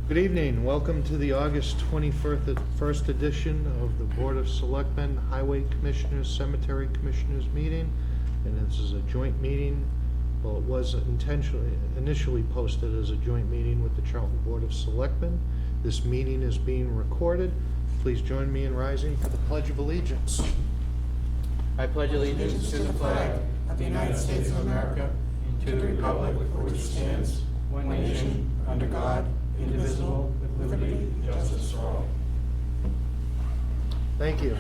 Good evening. Welcome to the August 21st edition of the Board of Selectmen, Highway Commissioners, Cemetery Commissioners meeting. And this is a joint meeting. Well, it was initially posted as a joint meeting with the Charlton Board of Selectmen. This meeting is being recorded. Please join me in rising for the Pledge of Allegiance. I pledge allegiance to the flag of the United States of America and to the republic for which it stands, one nation, under God, indivisible, with liberty and justice for all. Thank you.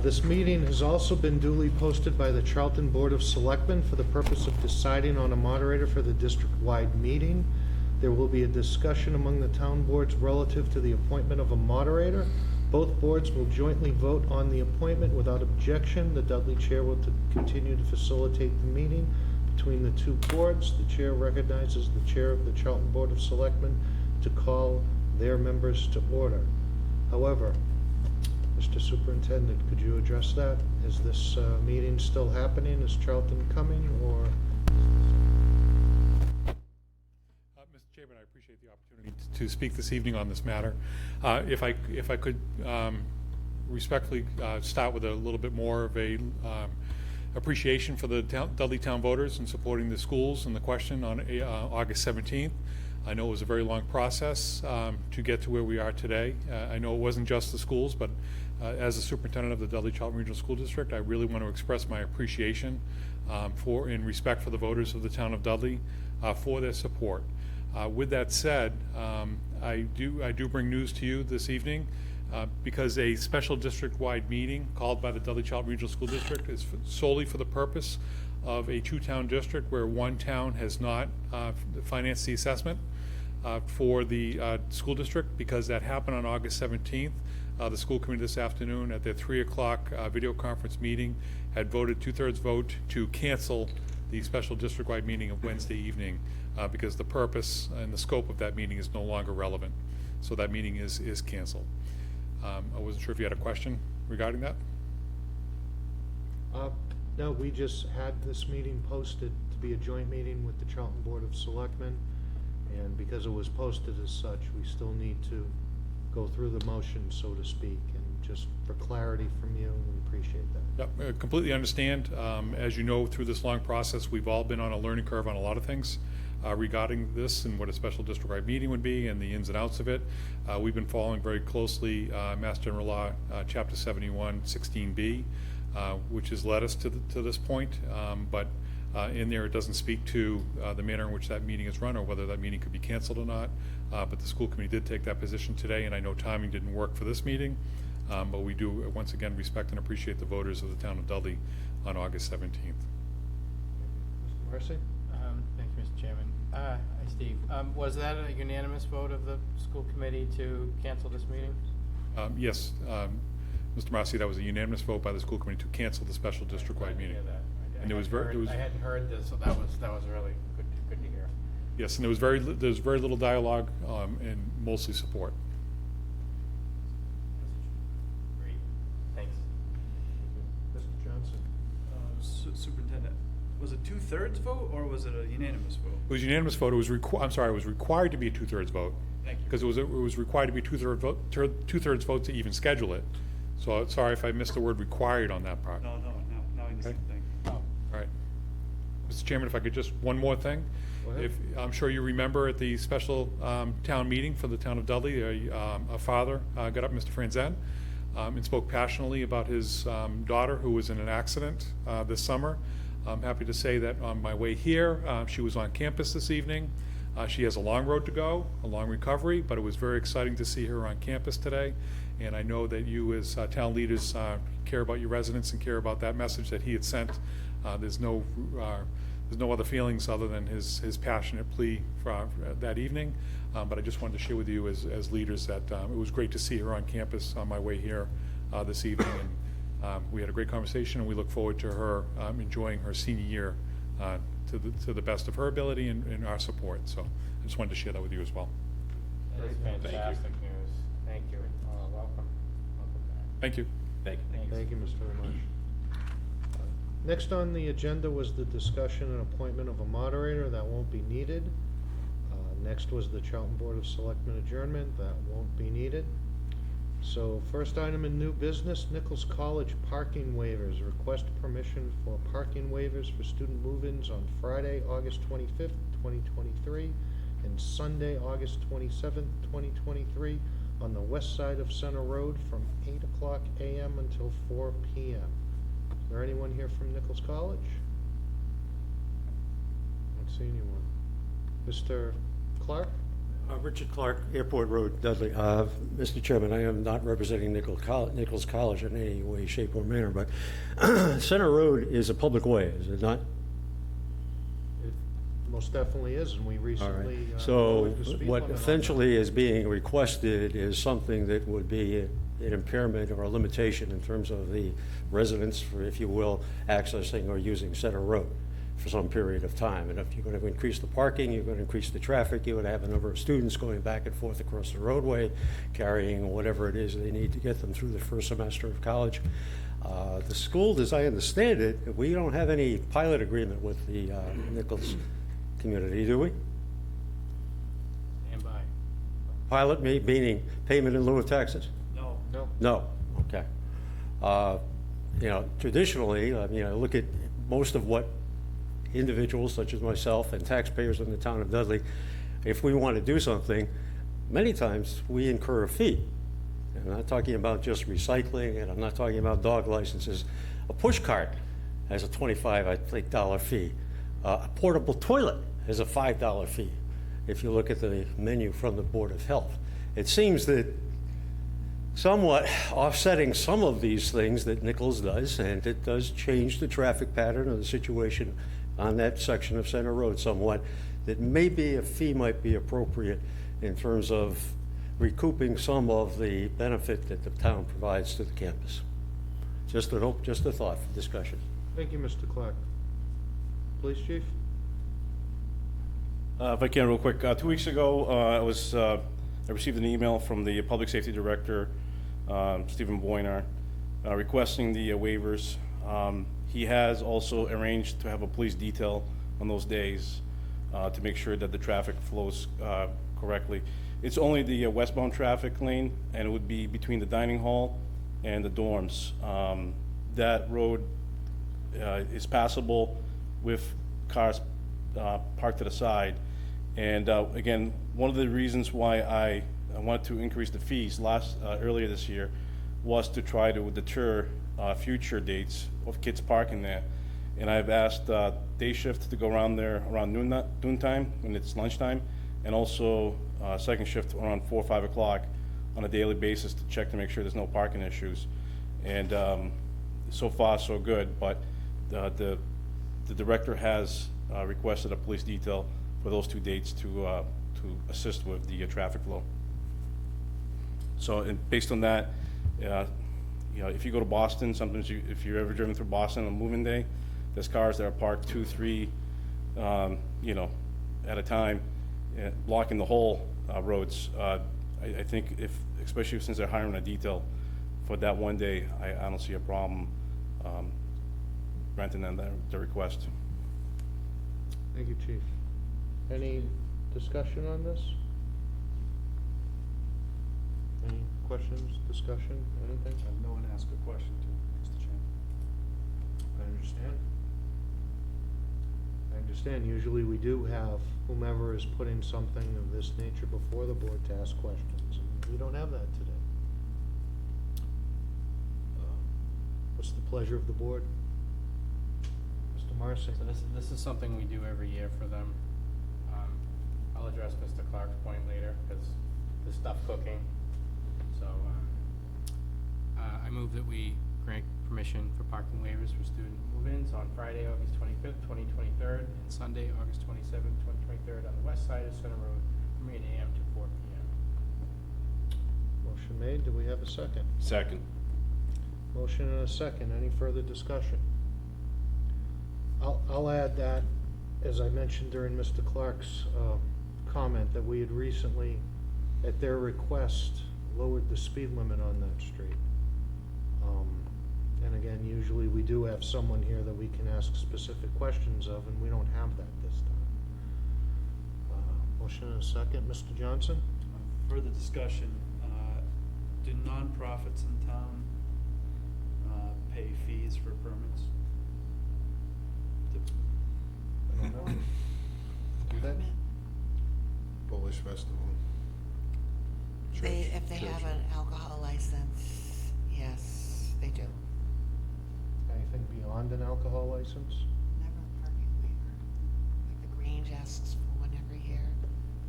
This meeting has also been duly posted by the Charlton Board of Selectmen for the purpose of deciding on a moderator for the district-wide meeting. There will be a discussion among the town boards relative to the appointment of a moderator. Both boards will jointly vote on the appointment without objection. The Dudley Chair will continue to facilitate the meeting between the two boards. The Chair recognizes the Chair of the Charlton Board of Selectmen to call their members to order. However, Mr. Superintendent, could you address that? Is this meeting still happening? Is Charlton coming, or? Mr. Chairman, I appreciate the opportunity to speak this evening on this matter. If I could respectfully start with a little bit more of a appreciation for the Dudley Town voters in supporting the schools and the question on August 17th. I know it was a very long process to get to where we are today. I know it wasn't just the schools, but as the superintendent of the Dudley Charlton Regional School District, I really want to express my appreciation in respect for the voters of the town of Dudley for their support. With that said, I do bring news to you this evening because a special district-wide meeting called by the Dudley Charlton Regional School District is solely for the purpose of a two-town district where one town has not financed the assessment for the school district, because that happened on August 17th. The school committee this afternoon at their 3 o'clock video conference meeting had voted 2/3 vote to cancel the special district-wide meeting of Wednesday evening because the purpose and the scope of that meeting is no longer relevant. So that meeting is canceled. I wasn't sure if you had a question regarding that. No, we just had this meeting posted to be a joint meeting with the Charlton Board of Selectmen, and because it was posted as such, we still need to go through the motion, so to speak, and just for clarity from you, we appreciate that. Yep, I completely understand. As you know, through this long process, we've all been on a learning curve on a lot of things regarding this and what a special district-wide meeting would be and the ins and outs of it. We've been following very closely Mass General Law, Chapter 71, 16B, which has led us to this point. But in there, it doesn't speak to the manner in which that meeting is run or whether that meeting could be canceled or not. But the school committee did take that position today, and I know timing didn't work for this meeting. But we do, once again, respect and appreciate the voters of the town of Dudley on August 17th. Mr. Marcy? Thank you, Mr. Chairman. Hi, Steve. Was that a unanimous vote of the school committee to cancel this meeting? Yes, Mr. Marcy, that was a unanimous vote by the school committee to cancel the special district-wide meeting. And I hadn't heard this, so that was really good to hear. Yes, and there was very little dialogue and mostly support. Great. Thanks. Mr. Johnson? Superintendent, was it 2/3 vote or was it a unanimous vote? It was a unanimous vote. It was it was required to be a 2/3 vote. Thank you. Because it was required to be 2/3 vote to even schedule it. So sorry if I missed the word required on that part. No, now I understand. Okay. Thank you. All right. Mr. Chairman, if I could just, one more thing. Go ahead. I'm sure you remember at the special town meeting for the town of Dudley, a father got up, Mr. Franzen, and spoke passionately about his daughter who was in an accident this summer. I'm happy to say that on my way here, she was on campus this evening. She has a long road to go, a long recovery, but it was very exciting to see her on campus today. And I know that you as town leaders care about your residents and care about that message that he had sent. There's no other feelings other than his passionate plea for that evening. But I just wanted to share with you as leaders that it was great to see her on campus on my way here this evening. And we had a great conversation, and we look forward to her enjoying her senior year to the best of her ability and our support. So I just wanted to share that with you as well. That is fantastic news. Thank you. Welcome. Welcome back. Thank you. Thank you. Thank you, Mr. Ramash. Next on the agenda was the discussion and appointment of a moderator. That won't be needed. Next was the Charlton Board of Selectmen adjournment. That won't be needed. So first item in new business, Nichols College parking waivers. Request permission for parking waivers for student move-ins on Friday, August 25th, 2023, and Sunday, August 27th, 2023, on the west side of Center Road from 8 o'clock a.m. until 4 p.m. Is there anyone here from Nichols College? I don't see anyone. Mr. Clark? Richard Clark, Airport Road, Dudley. Mr. Chairman, I am not representing Nichols College in any way, shape, or manner, but Center Road is a public way, is it not? It most definitely is, and we All recently right. So lowered the speed what limit on essentially is being requested is something that would be an impairment or a limitation in terms of the residents, for, if you will, accessing or using Center Road for some period of time. And if you're going to increase the parking, you're going to increase the traffic, you're going to have a number of students going back and forth across the roadway, carrying whatever it is they need to get them through the first semester of college. The school, as I understand it, we don't have any pilot agreement with the Nichols community, do we? Stand by. Pilot meaning payment in lieu of taxes? No. No. No, okay. You know, traditionally, I mean, I look at most of what individuals such as myself and taxpayers in the town of Dudley, if we want to do something, many times we incur a fee. I'm not talking about just recycling, and I'm not talking about dog licenses. A push cart has a $25 fee. A portable toilet has a $5 fee, if you look at the menu from the Board of Health. It seems that somewhat offsetting some of these things that Nichols does, and it does change the traffic pattern of the situation on that section of Center Road somewhat, that maybe a fee might be appropriate in terms of recouping some of the benefit that the town provides to the campus. Just a thought for discussion. Thank you, Mr. Clark. Police Chief? If I can, real quick, 2 weeks ago, I received an email from the Public Safety Director, Stephen Boynar, requesting the waivers. He has also arranged to have a police detail on those days to make sure that the traffic flows correctly. It's only the westbound traffic lane, and it would be between the dining hall and the dorms. That road is passable with cars parked to the side. And again, one of the reasons why I wanted to increase the fees earlier this year was to try to deter future dates of kids parking there. And I've asked day shift to go around there around noon time when it's lunchtime, and also second shift around 4 or 5 o'clock on a daily basis to check to make sure there's no parking issues. And so far so good, but the director has requested a police detail for those 2 dates to assist with the traffic flow. So, and based on that, you know, if you go to Boston, sometimes if you're ever driven through Boston on moving day, there's cars that are parked 2, 3, you know, at a time, blocking the whole roads. I think especially since they're hiring a detail for that one day, I don't see a problem granting them the request. Thank you, Chief. Any discussion on this? Any questions, discussion, anything? I have no one ask a question to Mr. Chairman. I understand. I understand. Usually we do have whomever is putting something of this nature before the board to ask questions. And we don't have that today. What's the pleasure of the board? Mr. Marcy? So this is something we do every year for them. I'll address Mr. Clark's point later, because there's stuff cooking. So, I move that we grant permission for parking waivers for student move-ins on Friday, August 25th, 2023, and Sunday, August 27th, 2023, on the west side of Center Road from 8 a.m. to 4 p.m. Motion made. Do we have a second? Second. Motion and a second. Any further discussion? I'll add that, as I mentioned during Mr. Clark's comment, that we had recently, at their request, lowered the speed limit on that street. And again, usually we do have someone here that we can ask specific questions of, and we don't have that this time. Motion and a second. Mr. Johnson? Further discussion, do nonprofits in town pay fees for permits? I don't know. Do that? Polish Festival. If they have an alcohol license, yes, they do. Anything beyond an alcohol license? Never a parking waiver. Like the Grange asks for one every year.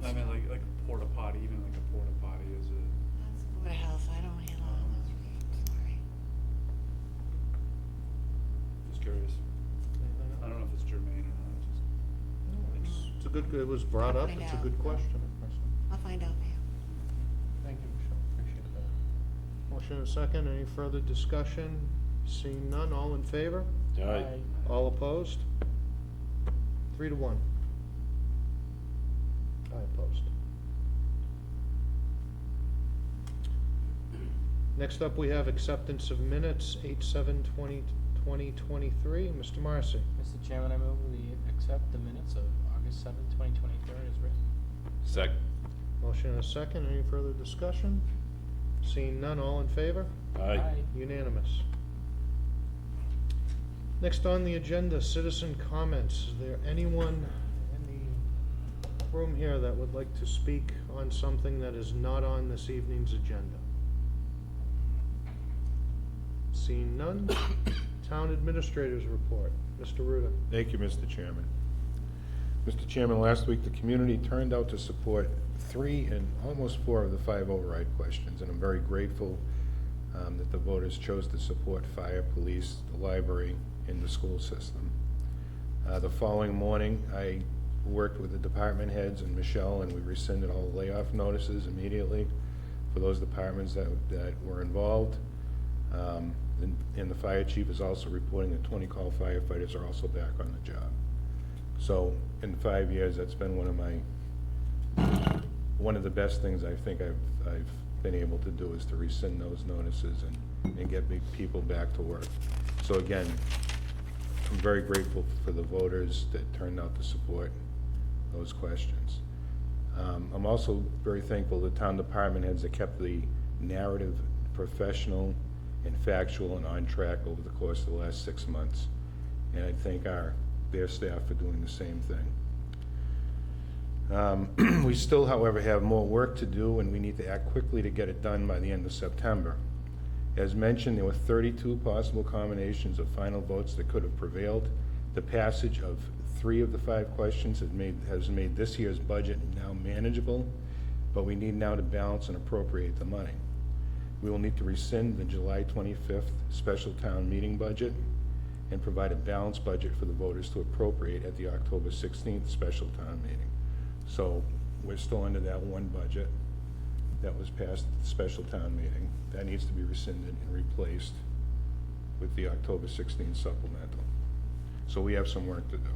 I mean, like a porta potty, even like a porta potty is a. That's Board of Health, I don't handle all those fees, sorry. Just curious. I don't know if it's germane or not. It's a good, it was brought up, it's a good question. I'll find out for you. Thank you, Michelle, appreciate that. Motion and a second, any further discussion? Seeing none, all in favor? Aye. All opposed? 3-1. I opposed. Next up, we have acceptance of minutes, 8/7/2023. Mr. Marcy. Mr. Chairman, I move we accept the minutes of August 7th, 2023 as written. Second. Motion and a second, any further discussion? Seeing none, all in favor? Aye. Unanimous. Next on the agenda, citizen comments. Is there anyone in the room here that would like to speak on something that is not on this evening's agenda? Seeing none, Town Administrator's Report. Mr. Ruda. Thank you, Mr. Chairman. Mr. Chairman, last week the community turned out to support 3 and almost 4 of the 5 override questions, and I'm very grateful that the voters chose to support fire, police, the library, and the school system. The following morning, I worked with the department heads and Michelle, and we rescinded all the layoff notices immediately for those departments that were involved. And the fire chief is also reporting that 20 call firefighters are also back on the job. So in 5 years, that's been one of the best things I think I've been able to do is to rescind those notices and get big people back to work. So again, I'm very grateful for the voters that turned out to support those questions. I'm also very thankful the town department heads that kept the narrative professional and factual and on track over the course of the last 6 months. And I thank their staff for doing the same thing. We still, however, have more work to do, and we need to act quickly to get it done by the end of September. As mentioned, there were 32 possible combinations of final votes that could have prevailed. The passage of 3 of the 5 questions has made this year's budget now manageable, but we need now to balance and appropriate the money. We will need to rescind the July 25th special town meeting budget and provide a balanced budget for the voters to appropriate at the October 16th special town meeting. So we're still under that one budget that was passed at the special town meeting. That needs to be rescinded and replaced with the October 16th supplemental. So we have some work to do.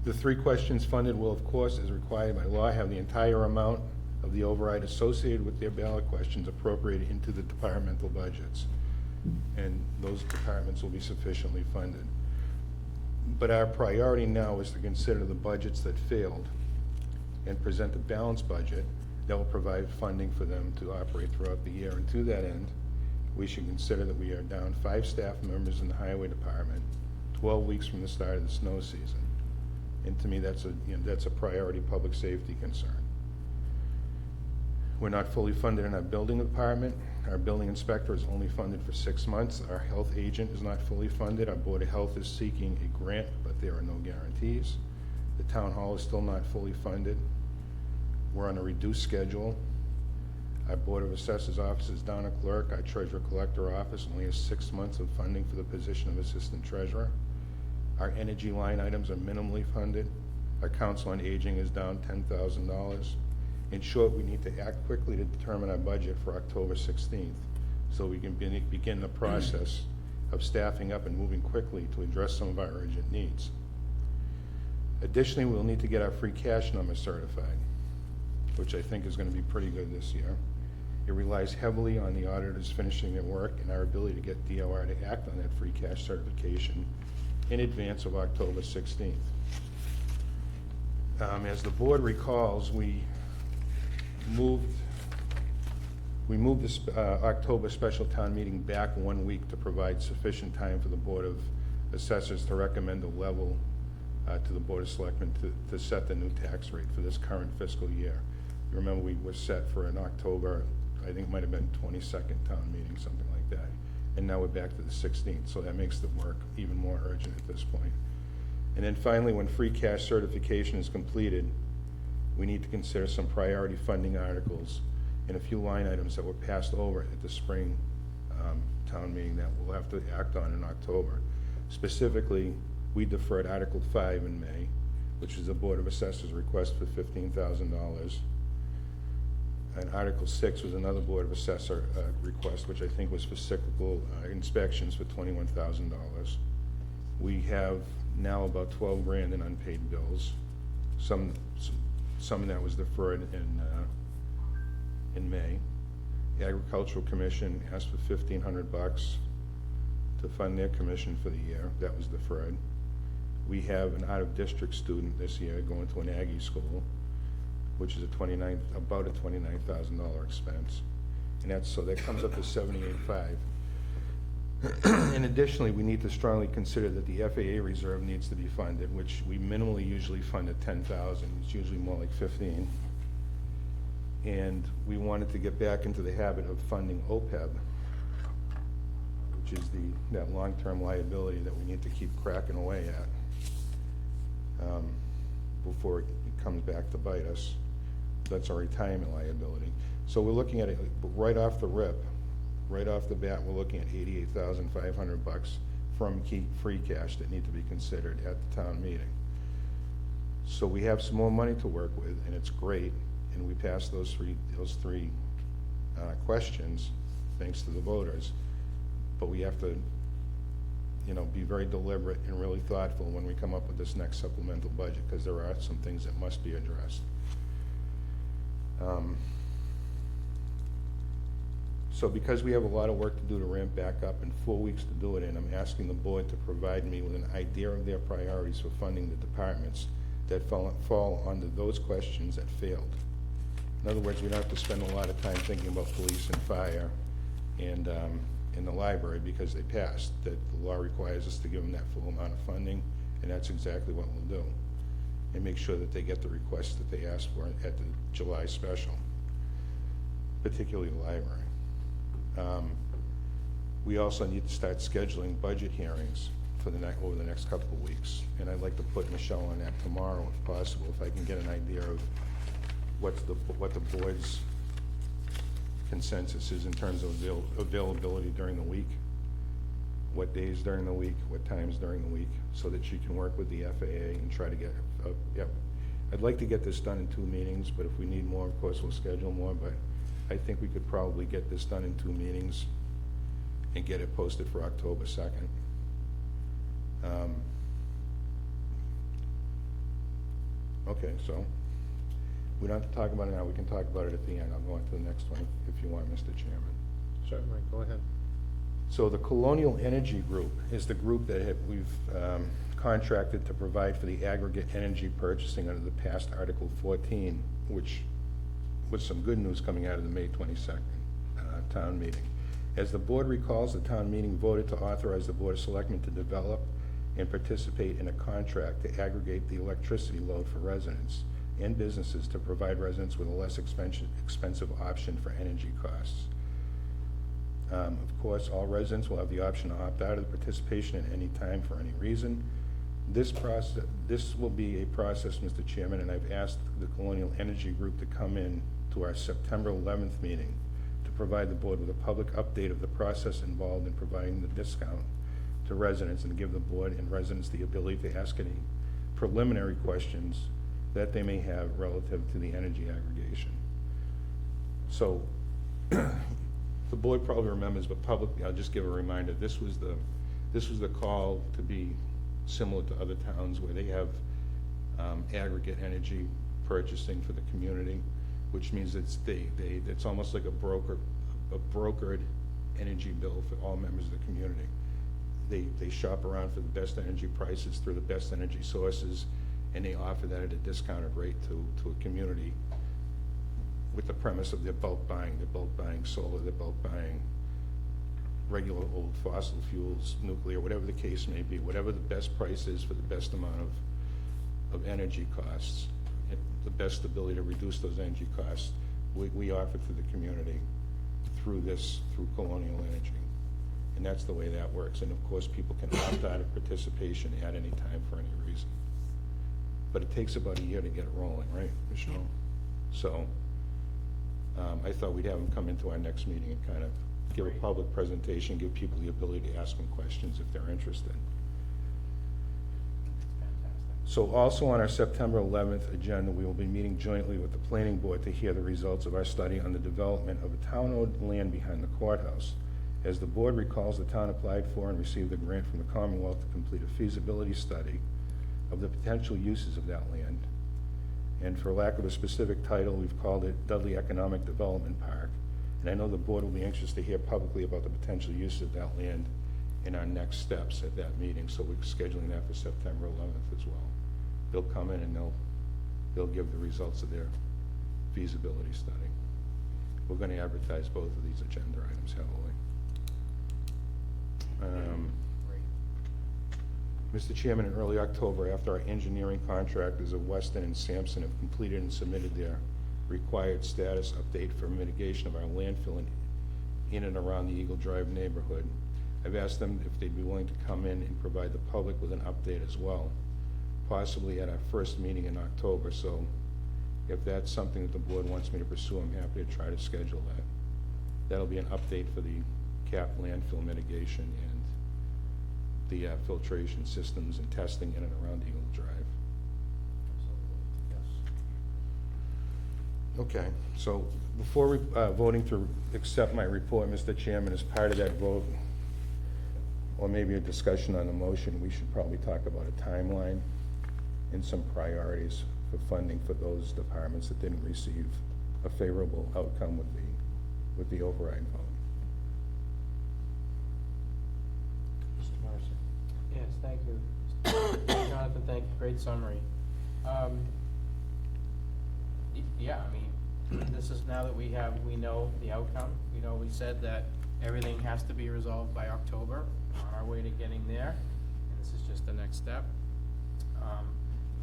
The 3 questions funded will, of course, as required by law, have the entire amount of the override associated with their ballot questions appropriated into the departmental budgets. And those departments will be sufficiently funded. But our priority now is to consider the budgets that failed and present a balanced budget that will provide funding for them to operate throughout the year. And to that end, we should consider that we are down 5 staff members in the highway department, 12 weeks from the start of the snow season. And to me, that's a priority public safety concern. We're not fully funded in our building department. Our building inspector is only funded for 6 months. Our health agent is not fully funded. Our Board of Health is seeking a grant, but there are no guarantees. The town hall is still not fully funded. We're on a reduced schedule. Our Board of Assessors office is down a clerk. Our Treasurer Collector office only has 6 months of funding for the position of Assistant Treasurer. Our energy line items are minimally funded. Our Council on Aging is down $10,000. In short, we need to act quickly to determine our budget for October 16th so we can begin the process of staffing up and moving quickly to address some of our urgent needs. Additionally, we'll need to get our free cash number certified, which I think is going to be pretty good this year. It relies heavily on the auditors finishing their work and our ability to get DOR to act on that free cash certification in advance of October 16th. As the board recalls, we moved this October special town meeting back 1 week to provide sufficient time for the Board of Assessors to recommend a level to the Board of Selectmen to set the new tax rate for this current fiscal year. You remember we were set for an October, I think it might have been 22nd town meeting, something like that. And now we're back to the 16th, so that makes the work even more urgent at this point. And then finally, when free cash certification is completed, we need to consider some priority funding articles and a few line items that were passed over at the spring town meeting that we'll have to act on in October. Specifically, we deferred Article 5 in May, which is the Board of Assessors request for $15,000. And Article 6 was another Board of Assessor request, which I think was for cyclical inspections for $21,000. We have now about 12 grand in unpaid bills. Some of that was deferred in May. The Agricultural Commission asked for $1,500 to fund their commission for the year. That was deferred. We have an out-of-district student this year going to an Aggie school, which is about a $29,000 expense. And that comes up to $78,500. And additionally, we need to strongly consider that the FAA reserve needs to be funded, which we minimally usually fund at $10,000. It's usually more like $15,000. And we wanted to get back into the habit of funding OPEB, which is that long-term liability that we need to keep cracking away at before it comes back to bite us. That's our retirement liability. So we're looking at it right off the rip. Right off the bat, we're looking at $88,500 from free cash that need to be considered at the town meeting. So we have some more money to work with, and it's great. And we passed those three questions, thanks to the voters. But we have to, be very deliberate and really thoughtful when we come up with this next supplemental budget, because there are some things that must be addressed. So because we have a lot of work to do to ramp back up and 4 weeks to do it in, I'm asking the board to provide me with an idea of their priorities for funding the departments that fall under those questions that failed. In other words, we don't have to spend a lot of time thinking about police and fire and in the library because they passed. That the law requires us to give them that full amount of funding, and that's exactly what we'll do. And make sure that they get the requests that they asked for at the July special, particularly the library. We also need to start scheduling budget hearings for over the next couple of weeks. And I'd like to put Michelle on that tomorrow, if possible, if I can get an idea of what the board's consensus is in terms of availability during the week, what days during the week, what times during the week, so that she can work with the FAA and try to get, I'd like to get this done in 2 meetings, but if we need more, of course, we'll schedule more, but I think we could probably get this done in 2 meetings and get it posted for October 2nd. Okay, so we don't have to talk about it now. We can talk about it at the end. I'll go on to the next one if you want, Mr. Chairman. Certainly, go ahead. So the Colonial Energy Group is the group that we've contracted to provide for the aggregate energy purchasing under the past Article 14, which with some good news coming out of the May 22nd town meeting. As the board recalls, the town meeting voted to authorize the Board of Selectmen to develop and participate in a contract to aggregate the electricity load for residents and businesses to provide residents with a less expensive option for energy costs. Of course, all residents will have the option to opt out of the participation at any time for any reason. This will be a process, Mr. Chairman, and I've asked the Colonial Energy Group to come in to our September 11th meeting to provide the board with a public update of the process involved in providing the discount to residents and give the board and residents the ability to ask any preliminary questions that they may have relative to the energy aggregation. So the board probably remembers, but publicly, I'll just give a reminder. This was the call to be similar to other towns where they have aggregate energy purchasing for the community, which means it's almost like a brokered energy bill for all members of the community. They shop around for the best energy prices through the best energy sources, and they offer that at a discounted rate to a community with the premise of they're bulk buying solar, they're bulk buying regular old fossil fuels, nuclear, whatever the case may be, whatever the best price is for the best amount of energy costs, the best ability to reduce those energy costs, we offer to the community through Colonial Energy. And that's the way that works. And of course, people can opt out of participation at any time for any reason. But it takes about a year to get it rolling, right, Michelle? So I thought we'd have them come into our next meeting and kind of give a public presentation, give people the ability to ask them questions if they're interested. So also on our September 11th agenda, we will be meeting jointly with the planning board to hear the results of our study on the development of a town-owned land behind the courthouse. As the board recalls, the town applied for and received a grant from the Commonwealth to complete a feasibility study of the potential uses of that land. And for lack of a specific title, we've called it Dudley Economic Development Park. And I know the board will be anxious to hear publicly about the potential use of that land in our next steps at that meeting. So we're scheduling that for September 11th as well. They'll come in and they'll give the results of their feasibility study. We're going to advertise both of these agenda items heavily. Mr. Chairman, in early October, after our engineering contractors of Weston and Sampson have completed and submitted their required status update for mitigation of our landfill in and around the Eagle Drive neighborhood, I've asked them if they'd be willing to come in and provide the public with an update as well, possibly at our first meeting in October. So if that's something that the board wants me to pursue, I'm happy to try to schedule that. That'll be an update for the cap landfill mitigation and the filtration systems and testing in and around Eagle Drive. Okay, so before voting to accept my report, Mr. Chairman, as part of that vote, or maybe a discussion on the motion, we should probably talk about a timeline and some priorities for funding for those departments that didn't receive a favorable outcome with the override vote. Mr. Marcy. Yes, thank you. Jonathan, thank you, great summary. Yeah, I mean, this is now that we know the outcome. We said that everything has to be resolved by October, on our way to getting there, and this is just the next step.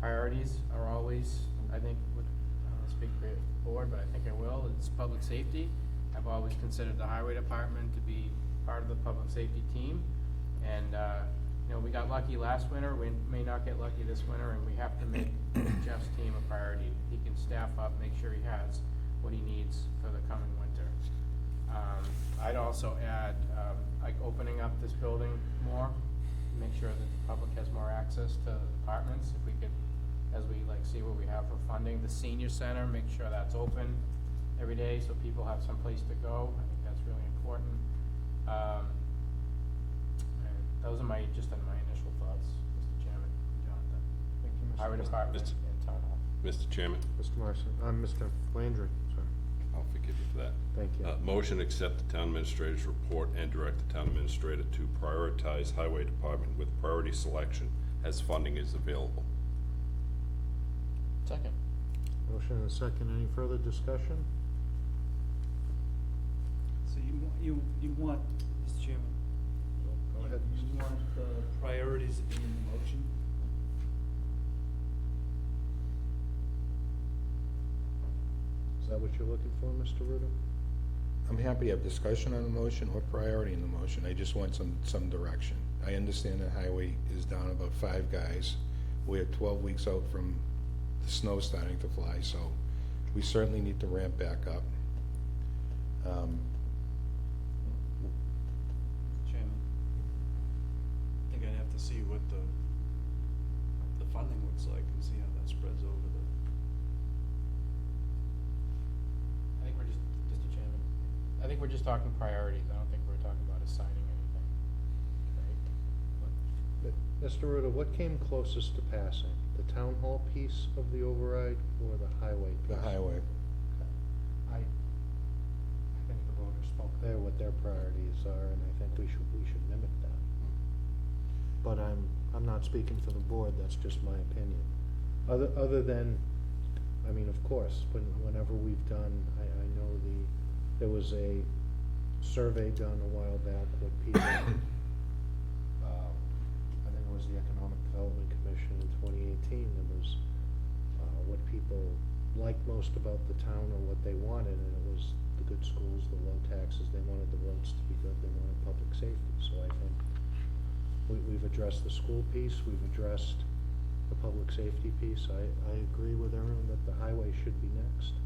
Priorities are always, I think, I don't want to speak for the board, but I think I will, it's public safety. I've always considered the highway department to be part of the public safety team, and we got lucky last winter, we may not get lucky this winter, and we have to make Jeff's team a priority. He can staff up, make sure he has what he needs for the coming winter. I'd also add, like opening up this building more, make sure that the public has more access to the departments. If we could, as we see what we have for funding, the senior center, make sure that's open every day so people have some place to go. I think that's really important. And those are my initial thoughts, Mr. Chairman, Jonathan. Thank you, Mr. Highway department and town hall. Mr. Chairman, Mr. Marson, Mr. Landry, sorry. I'll forgive you for that. Thank you. Motion to accept the town administrator's report and direct the town administrator to prioritize highway department with priority selection as funding is available. Second. Motion and a second. Any further discussion? So you want, Mr. Chairman? Go ahead. You want the priorities in the motion? Is that what you're looking for, Mr. Ruda? I'm happy to have discussion on the motion or priority in the motion. I just want some direction. I understand that highway is down about 5 guys. We're 12 weeks out from the snow starting to fly, so we certainly need to ramp back up. Chairman, I think I'd have to see what the funding looks like and see how that spreads over the. I think we're just, Mr. Chairman, I think we're just talking priorities. I don't think we're talking about assigning anything. Right? Mr. Ruda, what came closest to passing? The town hall piece of the override or the highway piece? The highway. I think the voters spoke They're what their priorities are, and I think we should mimic that. But I'm not speaking for the board, that's just my opinion. Other than, I mean, of course, whenever we've done, I know there was a survey done a while back with people, I think it was the Economic Development Commission in 2018, that was what people liked most about the town or what they wanted, and it was the good schools, the low taxes, they wanted the roads to be good, they wanted public safety. So I think we've addressed the school piece, we've addressed the public safety piece. I agree with everyone that the highway should be next.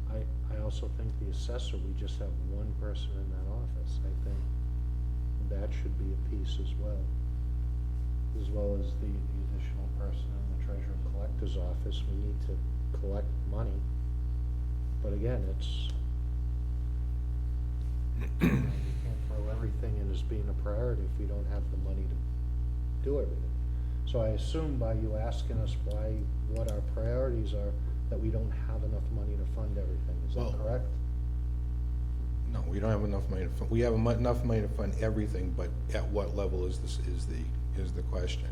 I also think the assessor, we just have one person in that office. I think that should be a piece as well as the additional person in the treasurer collector's office. We need to collect money. But again, we can't throw everything in as being a priority if we don't have the money to do everything. So I assume by you asking us what our priorities are, that we don't have enough money to fund everything. Is that Well, correct? No, we don't have enough money to fund, we have enough money to fund everything, but at what level is the question.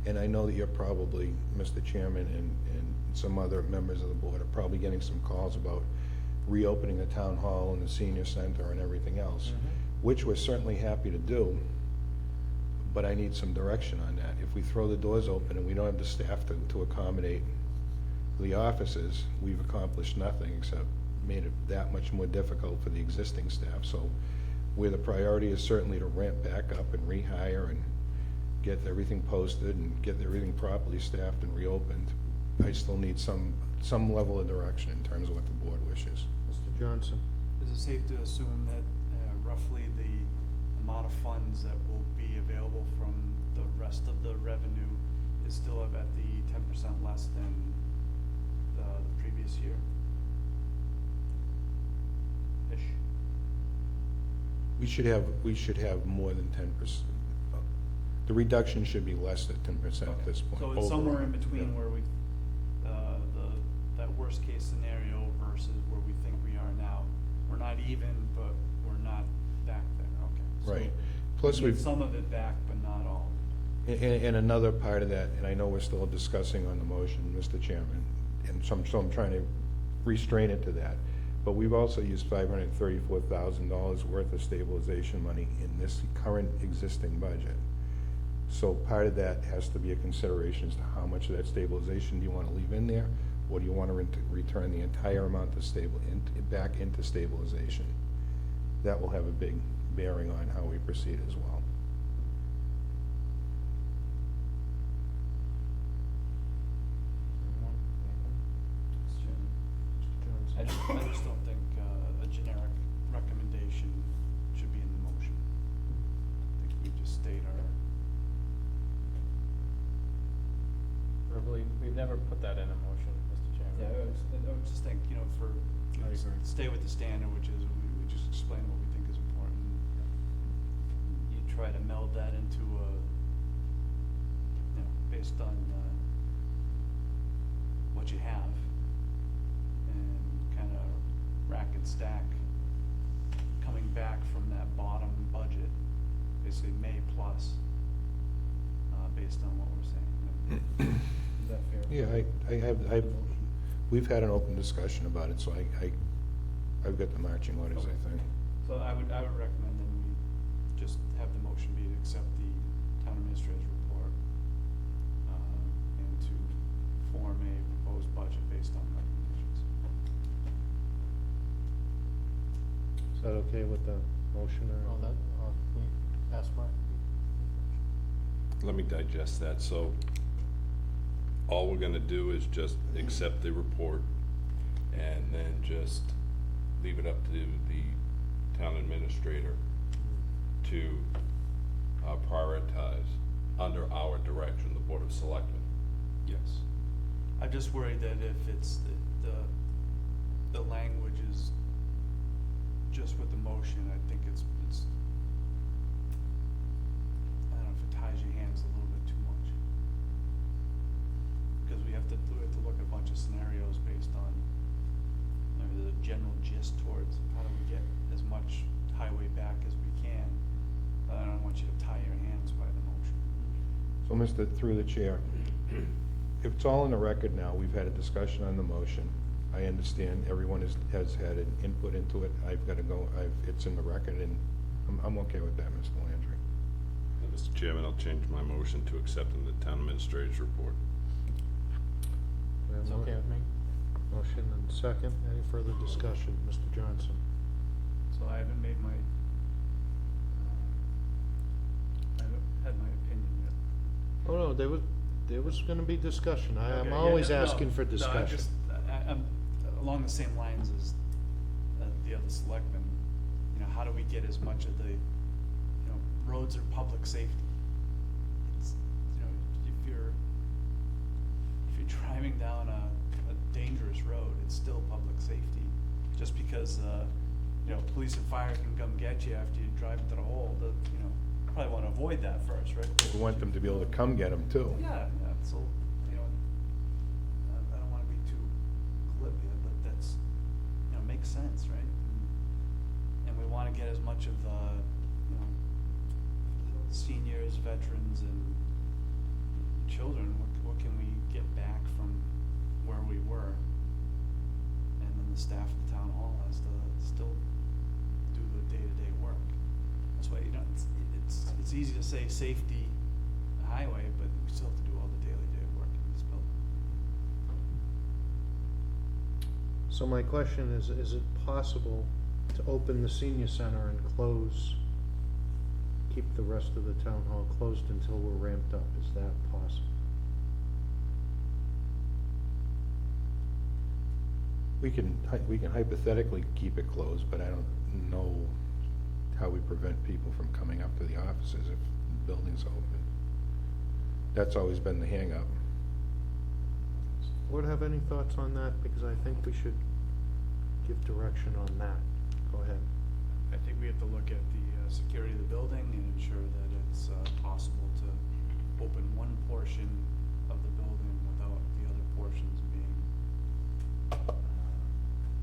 And I know that you're probably, Mr. Chairman, and some other members of the board are probably getting some calls about reopening the town hall and the senior center and everything else, which we're certainly happy to do, but I need some direction on that. If we throw the doors open and we don't have the staff to accommodate the offices, we've accomplished nothing except made it that much more difficult for the existing staff. So where the priority is certainly to ramp back up and rehire and get everything posted and get everything properly staffed and reopened, I still need some level of direction in terms of what the board wishes. Mr. Johnson? Is it safe to assume that roughly the amount of funds that will be available from the rest of the revenue is still at the 10% less than the previous year? Ish. We should have more than 10%. The reduction should be less than 10% at this point. So it's somewhere in overall. between Yeah. where we, that worst case scenario versus where we think we are now. We're not even, but we're not back there, okay. So Right. Plus we need we've, some of it back, but not all. and another part of that, and I know we're still discussing on the motion, Mr. Chairman, and so I'm trying to restrain it to that. But we've also used $534,000 worth of stabilization money in this current existing budget. So part of that has to be a consideration as to how much of that stabilization do you want to leave in there, or do you want to return the entire amount back into stabilization? That will have a big bearing on how we proceed as well. I just don't think a generic recommendation should be in the motion. I think we just state our, Verbally, we've never put that in a motion, Mr. Chairman. yeah, I would just think, I agree. stay with the standard, which is we just explain what we think is important. You try to meld that into based on what you have, and kind of rack and stack coming back from that bottom budget, basically May plus, based on what we're saying. Is that fair? Yeah, we've had an open discussion about it, so I've got the marching orders, I think. So I would recommend that we just have the motion be to accept the town administrator's report, and to form a proposed budget based on recommendations. Is that okay with the motion or? Well, we ask Mark. Let me digest that. So all we're gonna do is just accept the report and then just leave it up to the town administrator to prioritize under our direction, the Board of Selectmen. Yes. I'm just worried that if it's the language is just with the motion, I think it's I don't know if it ties your hands a little bit too much. Because we have to look at a bunch of scenarios based on maybe the general gist towards how do we get as much highway back as we can. But I don't want you to tie your hands by the motion. So, through the chair, it's all in the record now. We've had a discussion on the motion. I understand everyone has had an input into it. I've got to go, it's in the record, and I'm okay with that, Mr. Landry. Mr. Chairman, I'll change my motion to accepting the town administrator's report. We have It's a mo- okay with me. Motion and second. Any further discussion? Mr. Johnson? So I haven't made my, I haven't had my opinion yet. Oh, no, there was gonna be discussion. Okay, I'm yeah, always no, asking for no, I'm discussion. just, I'm along the same lines as the other selectmen. You know, how do we get as much of the, you know, roads are public safety. It's, you know, if you're driving down a dangerous road, it's still public safety. Just because, you know, police and fire can come get you after you drive into the hole, you know, probably wanna avoid that first, right? We want them to be able to come get them, too. Yeah, so, you know, I don't wanna be too glib here, but that's, you know, makes sense, right? And we wanna get as much of the, you know, seniors, veterans, and children, what can we get back from where we were? And then the staff of the town hall has to still do the day-to-day work. That's why, you know, it's easy to say safety highway, but we still have to do all the daily work in this building. So my question is it possible to open the senior center and keep the rest of the town hall closed until we're ramped up? Is that possible? We can hypothetically keep it closed, but I don't know how we prevent people from coming up to the offices if the building's open. That's always been the hang-up. Board have any thoughts on that? Because I think we should give direction on that. Go ahead. I think we have to look at the security of the building and ensure that it's possible to open one portion of the building without the other portions being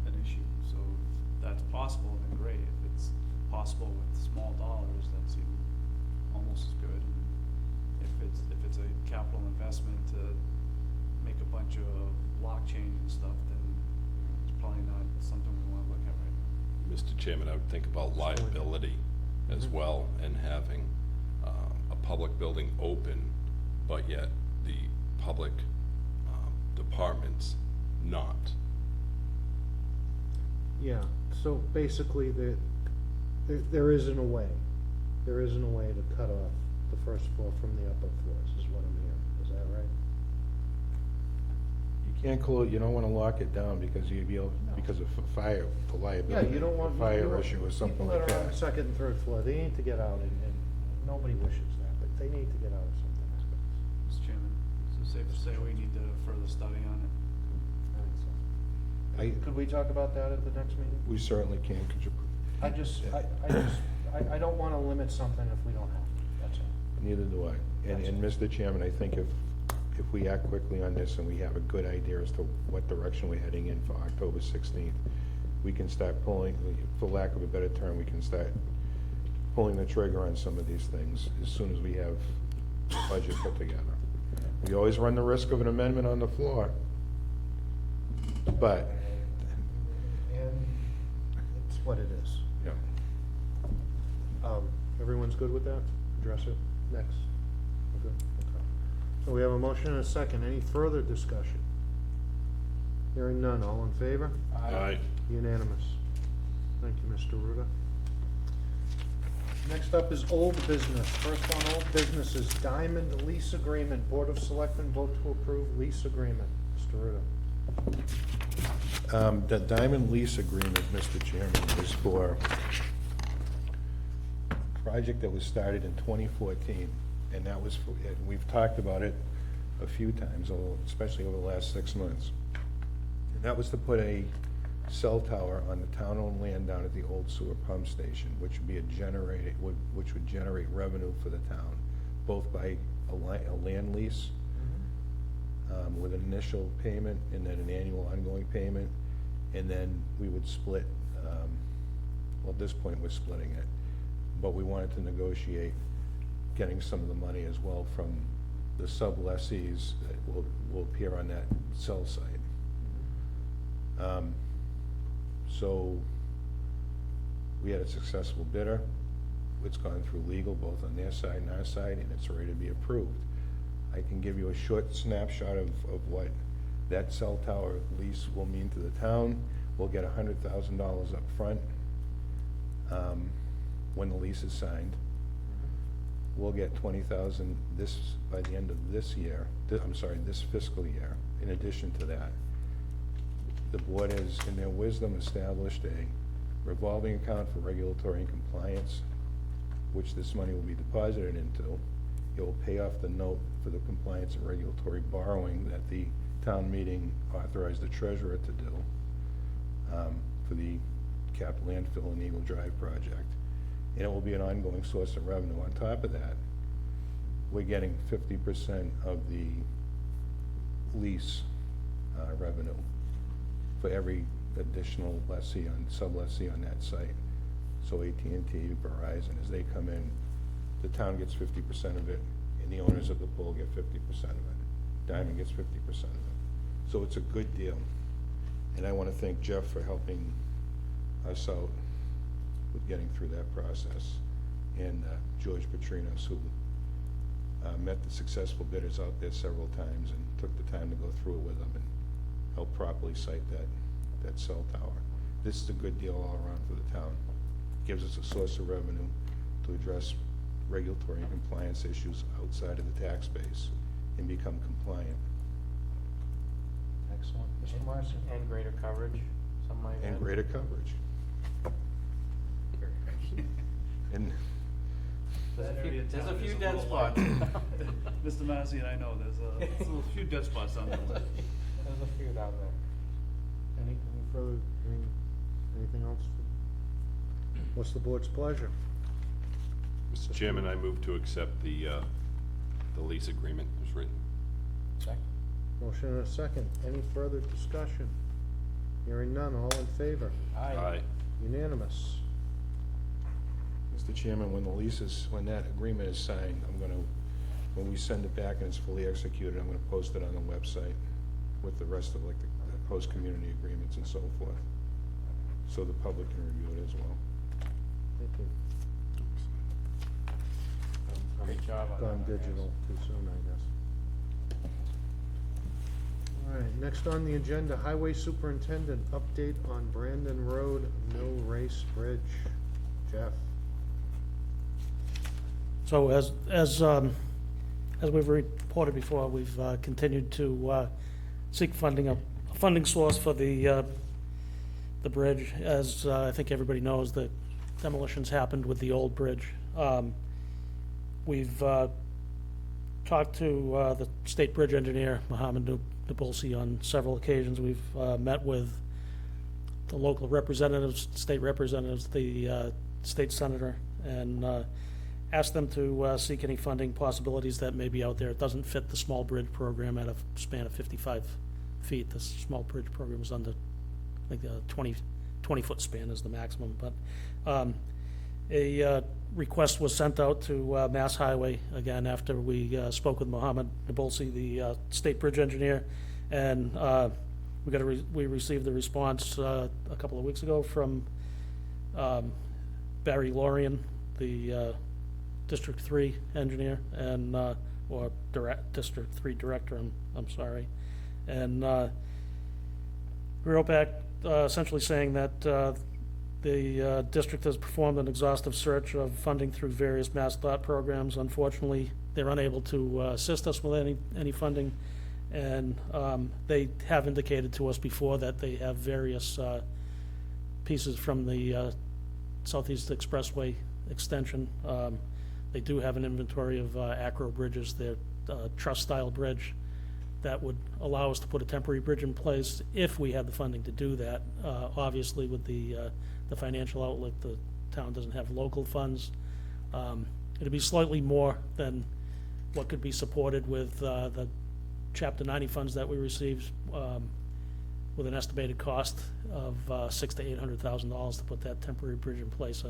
an issue. So if that's possible, then great. If it's possible with small dollars, that's even almost as good. If it's a capital investment to make a bunch of lock change and stuff, then it's probably not something we wanna look at right now. Mr. Chairman, I would think about liability as well, and having a public building open, but yet the public departments not. Yeah, so basically there isn't a way. There isn't a way to cut off the first floor from the upper floors, is what I'm hearing. Is that right? You can't close, you don't wanna lock it down because you'd be able, because of fire, for liability. Yeah, you don't want. Fire you don't- issue or something like People that are on that. the second and third floor, they need to get out, and nobody wishes that, but they need to get out of something like this. Mr. Chairman, is it safe to say we need to further study on it? I, Could we talk about that at the next meeting? we certainly can, could you? I don't wanna limit something if we don't have to, that's all. Neither do I. And Mr. Chairman, I think if we act quickly on this and we have a good idea as to what direction we're heading in for October 16th, we can start pulling, for lack of a better term, we can start pulling the trigger on some of these things as soon as we have the budget put together. We always run the risk of an amendment on the floor, but, And it's what it is. yeah. Everyone's good with that? Address it next? We're good? Okay. So we have a motion and a second. Any further discussion? Hearing none. All in favor? Aye. Unanimous. Thank you, Mr. Ruda. Next up is old business. First on old business is Diamond Lease Agreement. Board of Selectmen vote to approve lease agreement. Mr. Ruda. The Diamond Lease Agreement, Mr. Chairman, is for a project that was started in 2014, and that was, and we've talked about it a few times, especially over the last 6 months. And that was to put a cell tower on the town-owned land down at the old sewer pump station, which would be which would generate revenue for the town, both by a land lease with an initial payment and then an annual ongoing payment, and then we would split, well, at this point, we're splitting it, but we wanted to negotiate getting some of the money as well from the sub-lessees that will appear on that cell site. So we had a successful bidder. It's gone through legal, both on their side and our side, and it's ready to be approved. I can give you a short snapshot of what that cell tower lease will mean to the town. We'll get $100,000 up front when the lease is signed. We'll get $20,000 by the end of this year, this fiscal year. In addition to that, the board has, in their wisdom, established a revolving account for regulatory and compliance, which this money will be deposited into. It will pay off the note for the compliance and regulatory borrowing that the town meeting authorized the treasurer to do for the cap landfill and Eagle Drive project. And it will be an ongoing source of revenue. On top of that, we're getting 50% of the lease revenue for every additional lessee sub-lessee on that site. So AT&T, Verizon, as they come in, the town gets 50% of it, and the owners of the pole get 50% of it. Diamond gets 50% of it. So it's a good deal. And I want to thank Jeff for helping us out with getting through that process, and George Petrinos, who met the successful bidders out there several times and took the time to go through it with them and help properly site that cell tower. This is a good deal all around for the town. Gives us a source of revenue to address regulatory and compliance issues outside of the tax base and become compliant. Excellent. Mr. Marson? And greater coverage, something like that? And greater coverage. And There's a few dead spots. Mr. Massey and I know there's a few dead spots on that list. There's a few down there. Any further, anything else? What's the board's pleasure? Mr. Chairman, I move to accept the lease agreement as written. Second. Motion and a second. Any further discussion? Hearing none, all in favor? Aye. Unanimous. Mr. Chairman, when that agreement is signed, when we send it back and it's fully executed, I'm gonna post it on the website with the rest of the host community agreements and so forth, so the public can review it as well. Thank you. Great job on that. Gone digital too soon, I guess. All right, next on the agenda, Highway Superintendent, update on Brandon Road Mill Race Bridge. Jeff? So as we've reported before, we've continued to seek a funding source for the bridge. As I think everybody knows, the demolitions happened with the old bridge. We've talked to the state bridge engineer, Mohammed Nabulsi, on several occasions. We've met with the local representatives, state representatives, the state senator, and asked them to seek any funding possibilities that may be out there. It doesn't fit the small bridge program at a span of 55 feet. The small bridge program is under, I think, a 20-foot span is the maximum. But a request was sent out to Mass Highway, again, after we spoke with Mohammed Nabulsi, the state bridge engineer, and we received the response a couple of weeks ago from Barry Lorian, the District 3 engineer, and or District 3 director, I'm sorry. And we wrote back essentially saying that the district has performed an exhaustive search of funding through various Mass DOT programs. Unfortunately, they're unable to assist us with any funding, and they have indicated to us before that they have various pieces from the Southeast Expressway extension. They do have an inventory of acro bridges. They're truss-style bridge that would allow us to put a temporary bridge in place if we had the funding to do that. Obviously, with the financial outlook, the town doesn't have local funds. It'd be slightly more than what could be supported with the Chapter 90 funds that we received, with an estimated cost of $600,000 to $800,000 to put that temporary bridge in place.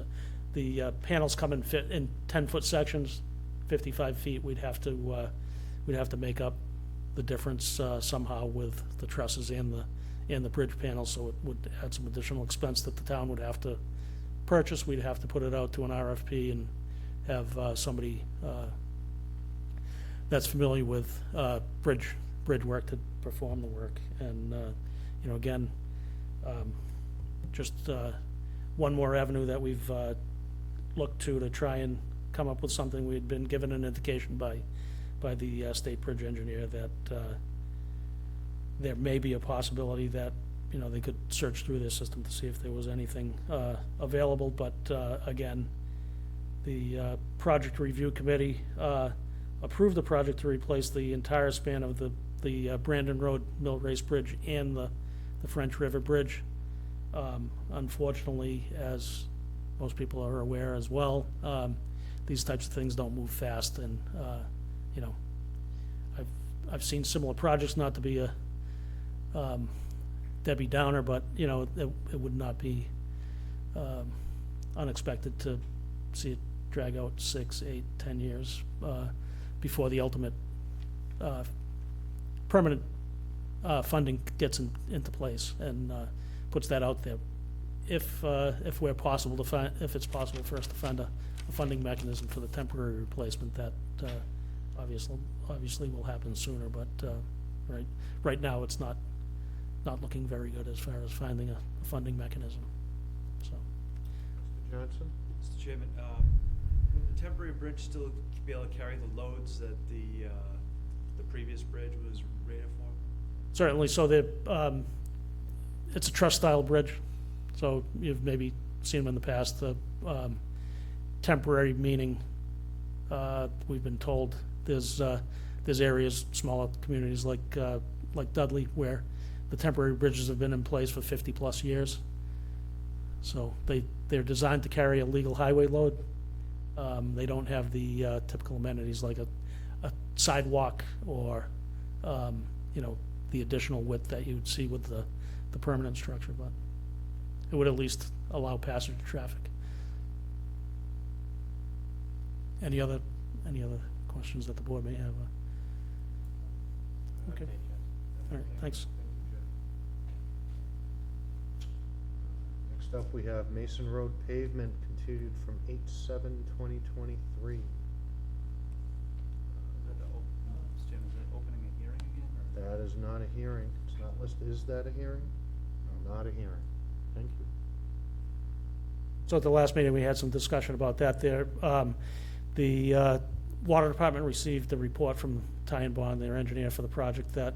The panels come and fit in 10-foot sections, 55 feet. We'd have to we'd have to make up the difference somehow with the trusses and the bridge panels, so it would add some additional expense that the town would have to purchase. We'd have to put it out to an RFP and have somebody that's familiar with bridge work to perform the work. And, you know, again, just one more avenue that we've looked to try and come up with something. We had been given an indication by the state bridge engineer that there may be a possibility that, you know, they could search through their system to see if there was anything available. But again, the project review committee approved the project to replace the entire span of the Brandon Road Mill Race Bridge and the French River Bridge. Unfortunately, as most people are aware as well, these types of things don't move fast, and you know, I've seen similar projects, not to be a Debbie Downer, but you know, it would not be unexpected to see it drag out 6, 8, 10 years before the ultimate permanent funding gets into place, and puts that out there. If we're possible to find, if it's possible for us to find a funding mechanism for the temporary replacement, that obviously will happen sooner. But right now, it's not looking very good as far as finding a funding mechanism. So, Mr. Johnson? Mr. Chairman, would the temporary bridge still be able to carry the loads that the previous bridge was rated for? certainly. So it's a truss-style bridge. So you've maybe seen them in the past. The temporary meaning, we've been told there's areas, smaller communities like Dudley, where the temporary bridges have been in place for 50-plus years. So they're designed to carry a legal highway load. They don't have the typical amenities like a sidewalk or the additional width that you would see with the permanent structure, but it would at least allow passenger traffic. Any other questions that the board may have? Okay. All right, thanks. Next up, we have Mason Road pavement continued from 8/7/2023. Mr. Chairman, is that opening a hearing again, or? That is not a hearing. It's not listed. Is that a hearing? No, not a hearing. Thank you. So at the last meeting, we had some discussion about that there. The Water Department received the report from Ty and Bond, their engineer for the project, that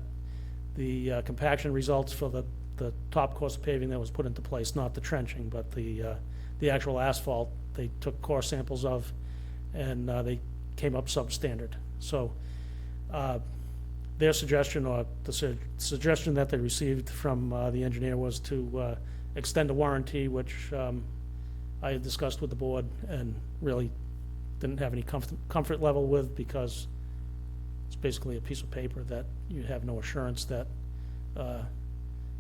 the compaction results for the top course of paving that was put into place, not the trenching, but the actual asphalt, they took core samples of, and they came up substandard. So their suggestion, or the suggestion that they received from the engineer, was to extend a warranty, which I had discussed with the board and really didn't have any comfort level with, because it's basically a piece of paper that you have no assurance that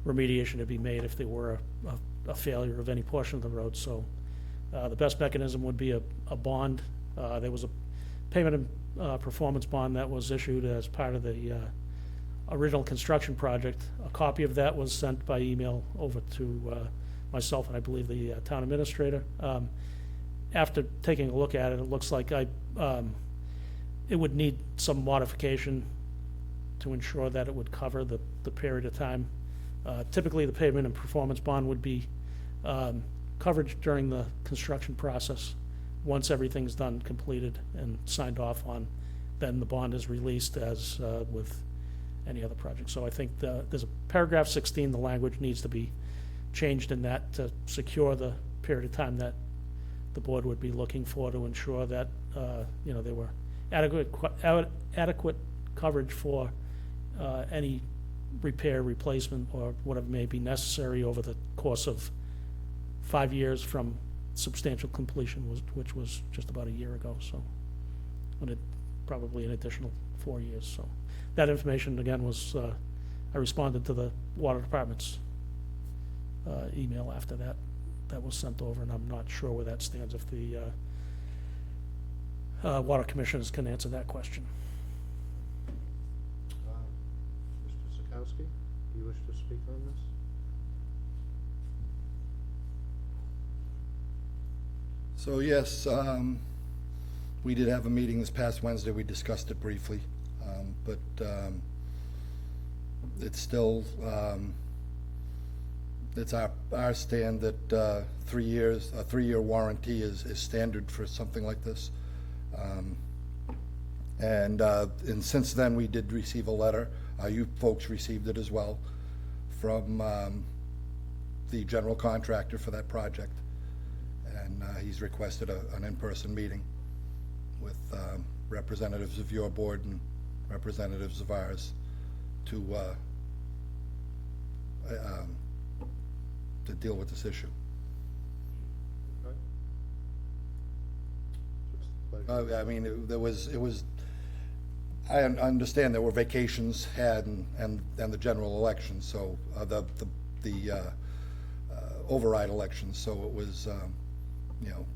remediation would be made if there were a failure of any portion of the road. So the best mechanism would be a bond. There was a payment and performance bond that was issued as part of the original construction project. A copy of that was sent by email over to myself and I believe the town administrator. After taking a look at it, it looks like it would need some modification to ensure that it would cover the period of time. Typically, the payment and performance bond would be coverage during the construction process. Once everything's done, completed, and signed off on, then the bond is released as with any other project. So I think there's a paragraph 16, the language needs to be changed in that to secure the period of time that the board would be looking for, to ensure that there were adequate coverage for any repair, replacement, or whatever may be necessary over the course of 5 years from substantial completion, which was just about a year ago. So, and probably an additional 4 years. So, that information again was I responded to the Water Department's email after that was sent over, and I'm not sure where that stands. If the Water Commissioners can answer that question. Wojciechowski, do you wish to speak on this? So yes, we did have a meeting this past Wednesday. We discussed it briefly, but it's still, it's our stand that 3 years, a 3-year warranty is standard for something like this. And since then, we did receive a letter. You folks received it as well from the general contractor for that project. And he's requested an in-person meeting with representatives of your board and representatives of ours to deal with this issue. Okay. Just a pleasure. I mean, it was, I understand there were vacations had and the general election, so the override elections, so it was, you know,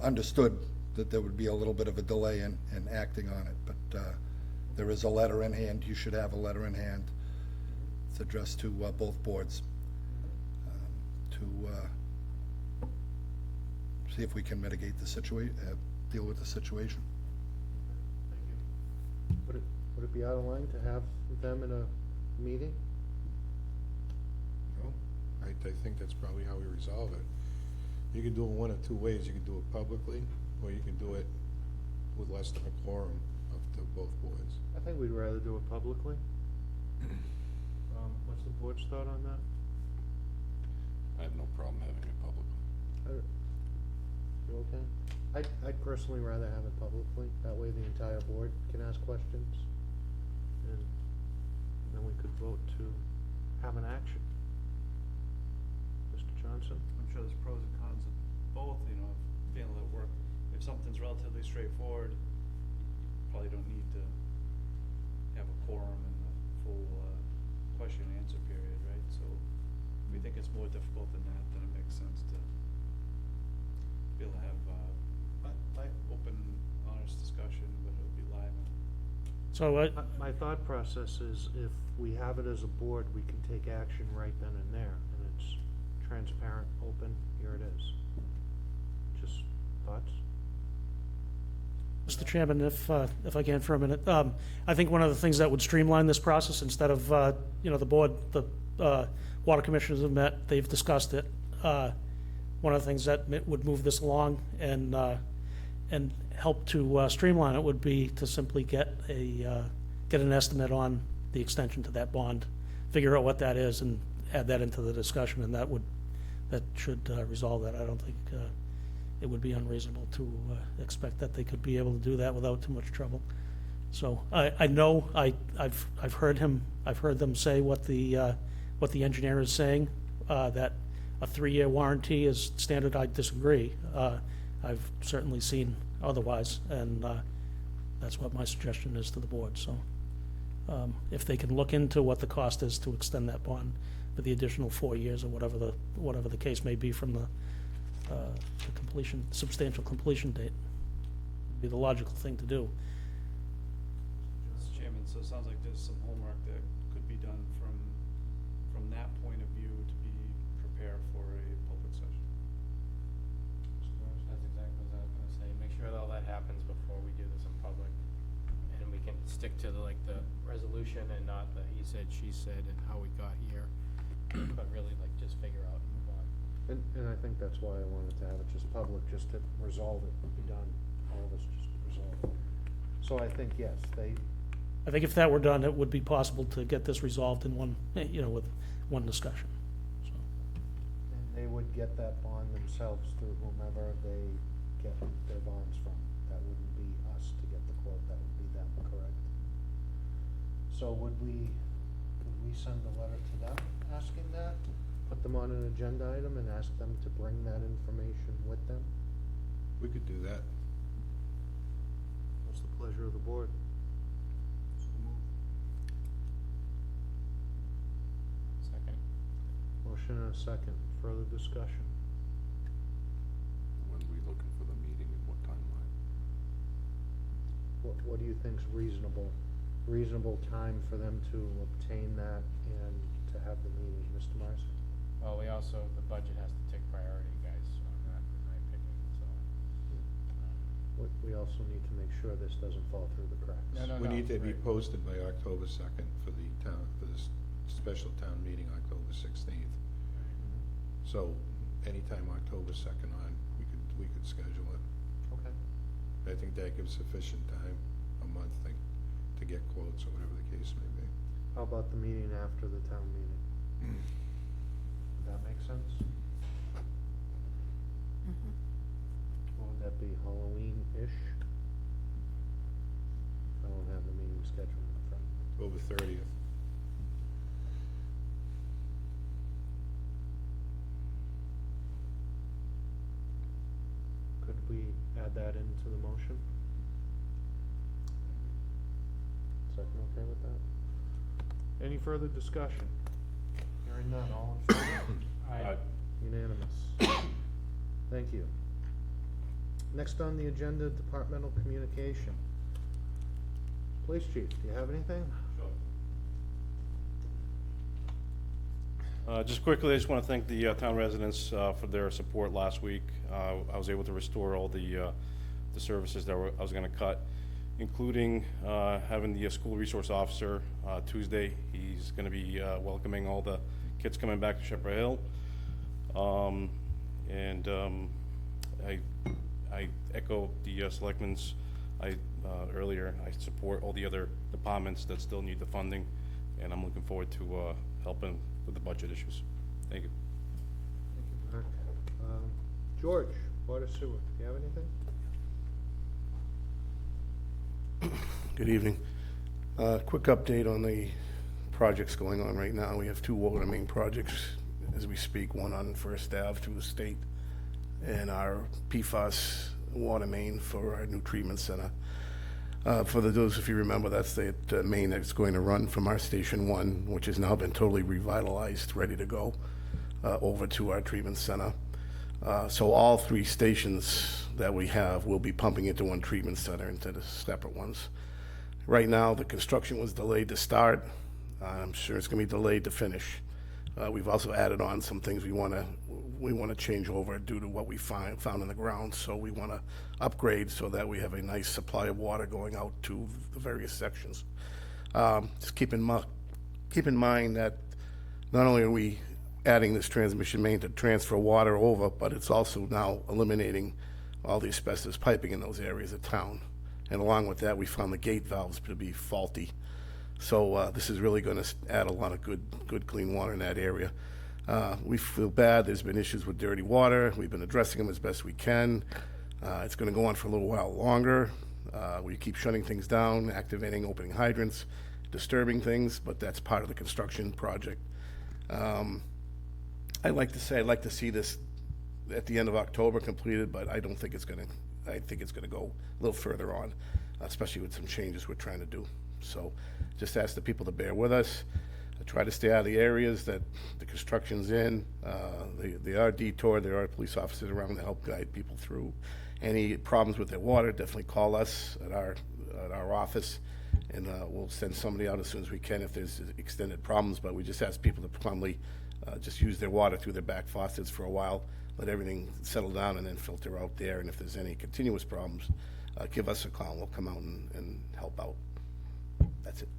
understood that there would be a little bit of a delay in acting on it, but there is a letter in hand. You should have a letter in hand. It's addressed to both boards to see if we can mitigate the situation, deal with the situation. Would it be out of line to have them in a meeting? No, I think that's probably how we resolve it. You could do it one of two ways. You could do it publicly, or you could do it with less than a quorum of both boards. I think we'd rather do it publicly. What's the board's thought on that? I have no problem having it publicly. You okay? I'd personally rather have it publicly. That way the entire board can ask questions. And then we could vote to have an action. Mr. Johnson? I'm sure there's pros and cons of both, you know, being able to work. If something's relatively straightforward, you probably don't need to have a quorum and a full question and answer period, right? So if we think it's more difficult than that, then it makes sense to be able to have open, honest discussion, but it'll be live. So My thought process is if we have it as a board, we can take action right then and there. And it's transparent, open, here it is. Just thoughts? Mr. Chairman, if I can for a minute, I think one of the things that would streamline this process, instead of, you know, the board, the water commissioners have met, they've discussed it. One of the things that would move this along and help to streamline it would be to simply get an estimate on the extension to that bond, figure out what that is, and add that into the discussion, and that should resolve that. I don't think it would be unreasonable to expect that they could be able to do that without too much trouble. So I know I've heard them say what the engineer is saying, that a 3-year warranty is standard. I disagree. I've certainly seen otherwise, and that's what my suggestion is to the board. So if they can look into what the cost is to extend that bond for the additional 4 years or whatever the case may be from the substantial completion date, would be the logical thing to do. Mr. Chairman, so it sounds like there's some homework that could be done from that point of view to be prepared for a public session. That's exactly what I was gonna say. Make sure that all that happens before we do this in public. And we can stick to the resolution and not the he said, she said, and how we got here. But really just figure out and move on. And I think that's why I wanted to have it just public, just to resolve it, be done, all of us just resolve it. So I think, yes, I think if that were done, it would be possible to get this resolved in one, with one discussion. So, and they would get that bond themselves through whomever they get their bonds from. That wouldn't be us to get the quote, that would be them, correct? So would we send a letter to them asking that? Put them on an agenda item and ask them to bring that information with them? We could do that. What's the pleasure of the board? Second. Motion and a second. Further discussion? When are we looking for the meeting and what timeline? What do you think's reasonable reasonable time for them to obtain that and to have the meeting? Mr. Marson? Well, we also, the budget has to take priority, guys, on that, in my opinion, so. We also need to make sure this doesn't fall through the cracks. No, We need to be right. posted by October 2nd for the town, for this special town meeting, October 16th. So anytime October 2nd on, we could schedule it. Okay. I think that gives sufficient time, a month, to get quotes or whatever the case may be. How about the meeting after the town meeting? Would that make sense? Or would that be Halloween-ish? I don't have the meeting scheduled in front of me. October 30th. Could we add that into the motion? Second, okay with that? Any further discussion? Hearing none, all in favor? Aye. Unanimous. Thank you. Next on the agenda, departmental communication. Police chief, do you have anything? Just quickly, I just want to thank the town residents for their support last week. I was able to restore all the services that I was going to cut, including having the school resource officer Tuesday. He's going to be welcoming all the kids coming back to Shepherd Hill. I echo the selectmen's earlier. I support all the other departments that still need the funding, and I'm looking forward to helping with the budget issues. Thank you. Thank you, Mark. George, water sewer, do you have anything? Good evening. Quick update on the projects going on right now. We have two water main projects as we speak, one on First Ave through the state, and our PFAS water main for our new treatment center. For those, if you remember, that's the main that's going to run from our Station 1, which has now been totally revitalized, ready to go, over to our treatment center. So all three stations that we have will be pumping into one treatment center instead of separate ones. Right now, the construction was delayed to start. I'm sure it's going to be delayed to finish. We've also added on some things we want to change over due to what we found in the ground. So we want to upgrade so that we have a nice supply of water going out to the various sections. Just keep in mind that not only are we adding this transmission main to transfer water over, but it's also now eliminating all the asbestos piping in those areas of town. And along with that, we found the gate valves to be faulty. So this is really going to add a lot of good clean water in that area. We feel bad. There's been issues with dirty water. We've been addressing them as best we can. It's going to go on for a little while longer. We keep shutting things down, activating opening hydrants, disturbing things, but that's part of the construction project. I'd like to see this at the end of October completed, but I don't think it's going to. I think it's going to go a little further on, especially with some changes we're trying to do. So just ask the people to bear with us. Try to stay out of the areas that the construction's in. They are detoured. There are police officers around to help guide people through. Any problems with their water, definitely call us at our office, and we'll send somebody out as soon as we can if there's extended problems. But we just ask people to promptly just use their water through their back faucets for a while, let everything settle down, and then filter out there. And if there's any continuous problems, give us a call. We'll come out and help out. That's it.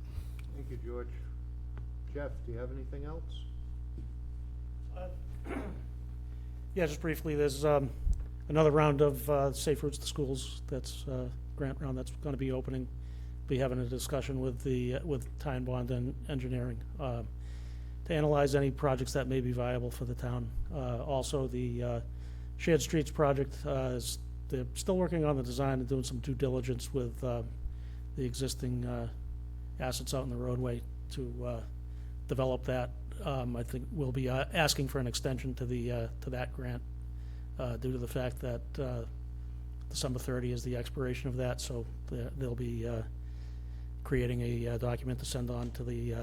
Thank you, George. Jeff, do you have anything else? Yeah, just briefly, there's another round of Safe Routes to Schools, that's grant round that's going to be opening. Be having a discussion with Ty and Bond and Engineering to analyze any projects that may be viable for the town. Also, the Shared Streets project, they're still working on the design and doing some due diligence with the existing assets out in the roadway to develop that. I think we'll be asking for an extension to that grant due to the fact that December 30 is the expiration of that, so they'll be creating a document to send on to the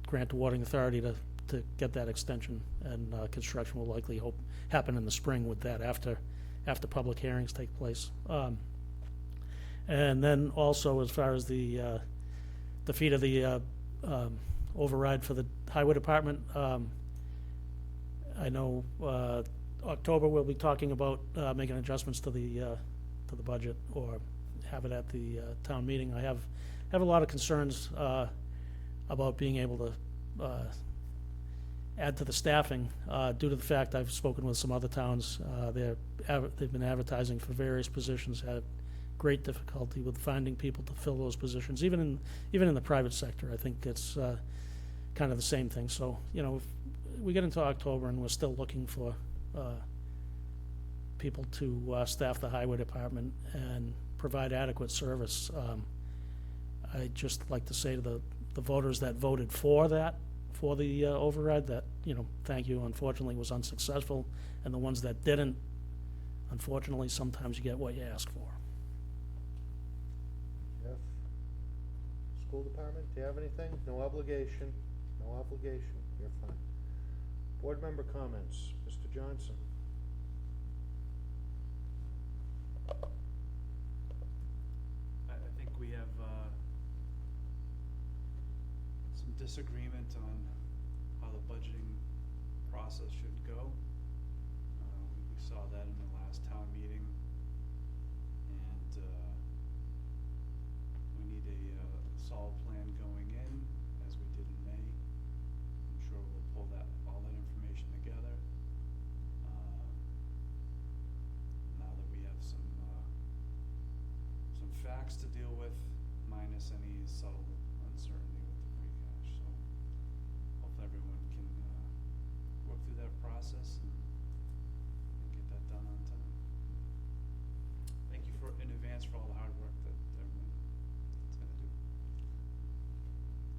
Grant Awarding Authority to get that extension, and construction will likely happen in the spring with that after public hearings take place. And then also, as far as the defeat of the override for the highway department. I know October we'll be talking about making adjustments to the budget or have it at the town meeting. I have a lot of concerns about being able to add to the staffing due to the fact I've spoken with some other towns. They've been advertising for various positions, had great difficulty with finding people to fill those positions, even in the private sector. I think it's kind of the same thing. So, you know, if we get into October and we're still looking for people to staff the highway department and provide adequate service, I'd just like to say to the voters that voted for the override, that, you know, thank you. Unfortunately, it was unsuccessful, and the ones that didn't, unfortunately, sometimes you get what you ask for. Jeff? School department, do you have anything? No obligation. No obligation. You're fine. Board member comments. Mr. Johnson? I think we have some disagreement on how the budgeting process should go. We saw that in the last town meeting, and we need a solid plan going in, as we did in May. I'm sure we'll pull all that information together. Now that we have some facts to deal with, minus any subtle uncertainty with the free cash. So hopefully everyone can work through that process and get that done on time. Thank you in advance for all the hard work that everyone is going to do.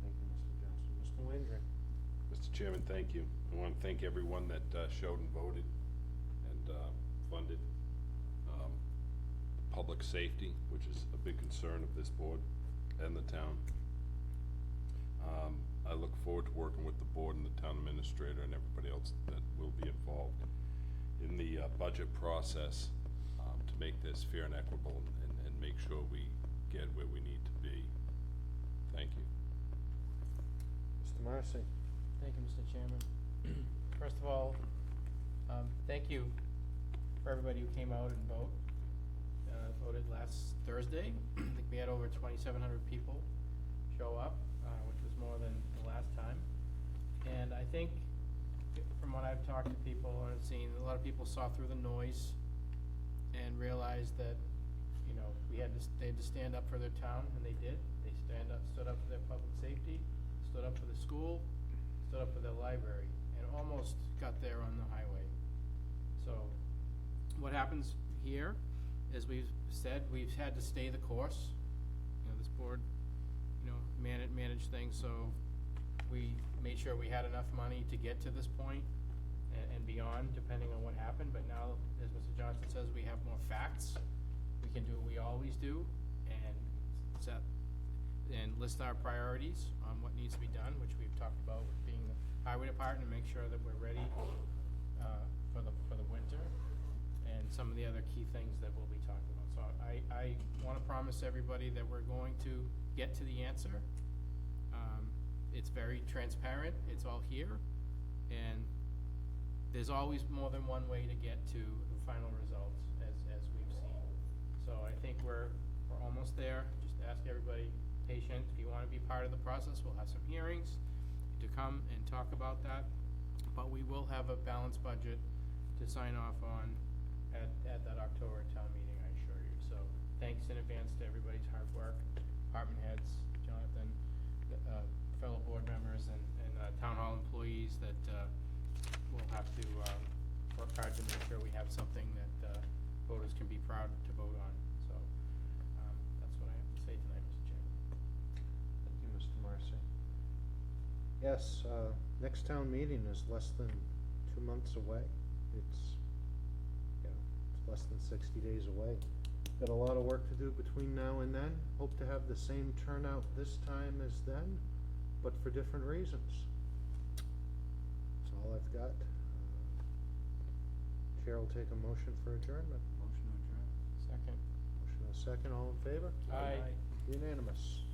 Thank you, Mr. Johnson. Mr. Wainwright? Mr. Chairman, thank you. I want to thank everyone that showed and voted and funded public safety, which is a big concern of this board and the town. I look forward to working with the board and the town administrator and everybody else that will be involved in the budget process to make this fair and equitable and make sure we get where we need to be. Thank you. Mr. Marcy? Thank you, Mr. Chairman. First of all, thank you for everybody who came out and voted last Thursday. I think we had over 2,700 people show up, which was more than the last time. And I think, from what I've talked to people and I've seen, a lot of people saw through the noise and realized that, you know, they had to stand up for their town, and they did. They stood up for their public safety, stood up for the school, stood up for their library, and almost got there on the highway. So what happens here, as we've said, we've had to stay the course. You know, this board, you know, manage things, so we made sure we had enough money to get to this point and beyond, depending on what happened. But now, as Mr. Johnson says, we have more facts. We can do what we always do and set and list our priorities on what needs to be done, which we've talked about with being the highway department, and make sure that we're ready for the winter, and some of the other key things that we'll be talking about. So I want to promise everybody that we're going to get to the answer. It's very transparent. It's all here, and there's always more than one way to get to the final results, as we've seen. So I think we're almost there. Just ask everybody patient. If you want to be part of the process, we'll have some hearings to come and talk about that. But we will have a balanced budget to sign off on at that October town meeting, I assure you. So thanks in advance to everybody's hard work, department heads, Jonathan, fellow board members, and town hall employees that will have to work hard to make sure we have something that voters can be proud to vote on. So that's what I have to say tonight, Mr. Chairman. Thank you, Mr. Marcy. Yes, next town meeting is less than 2 months away. It's less than 60 days away. Got a lot of work to do between now and then. Hope to have the same turnout this time as then, but for different reasons. That's all I've got. Chair will take a motion for adjournment. Motion to adjourn. Second. Motion and a second, all in favor? Aye. Unanimous.